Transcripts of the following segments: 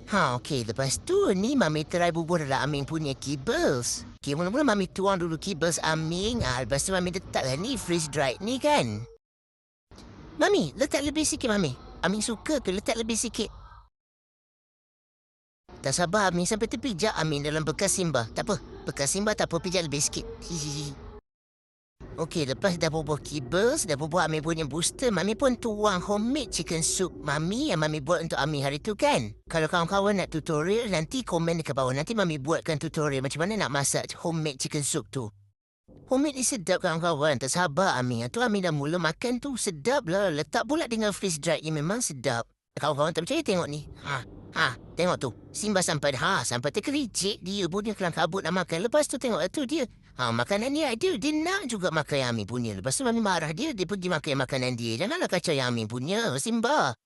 Okey. Lepas tu ni Mami try bubur dalam Aming punya kibbles. Okey, mula-mula Mami tuang dulu kibbles Aming, lepas tu Mami letaklah ni freeze dried ni kan. Mami, letak lebih sikit Mami. Aming suka ke letak lebih sikit? Tak sabar Aming sampai terpijak Aming dalam bekas Simba. Tak apa, bekas Simba tak apa, pijak lebih sikit. Hihihi. Okey, lepas dah bubuh kibbles, dah bubuh Aming punya booster, Mami pun tuang homemade chicken soup Mami yang Mami buat untuk Aming hari tu kan. Kalau kawan-kawan nak tutorial, nanti komen dekat bawah. Nanti Mami buatkan tutorial macam mana nak masak homemade chicken soup tu. Homemade ni sedap kawan-kawan. Tak sabar Aming. Tu Aming dah mula makan tu. Sedap lah. Letak pula dengan freeze dried ni memang sedap. Kawan-kawan tak percaya tengok ni. Tengok tu. Simba sampai sampai terkericik dia punya kelang kabut nak makan. Lepas tu tengok tu dia. Makanan dia ada. Dia nak juga makan yang Aming punya. Lepas tu Mami marah dia. Dia pergi makan makanan dia. Janganlah kacau yang Aming punya. Simba.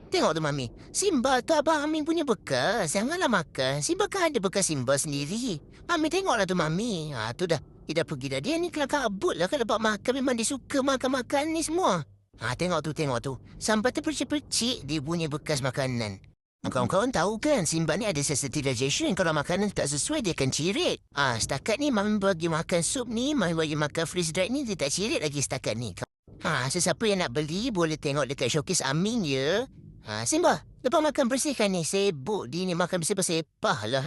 Tengok tu Mami. Simba tu abang Aming punya bekas. Janganlah makan. Simba kan ada bekas Simba sendiri. Mami tengoklah tu Mami. Tu dah. Dia dah pergi dah. Dia ni kelang kabut lah. Kalau lepas makan memang dia suka makan-makan ni semua. Tengok tu. Sampai terpercik-percik dia punya bekas makanan. Kawan-kawan tahu kan, Simba ni ada sensitive digestion. Kalau makanan tak sesuai, dia akan cirit. Setakat ni Mami bagi makan sup ni, Mami bagi makan freeze dried ni, dia tak cirit lagi setakat ni. Sesiapa yang nak beli, boleh tengok dekat showcase Aming ya. Simba, lepas makan bersihkan ni. Sibuk dia ni makan bersih-bersih. Sepah lah,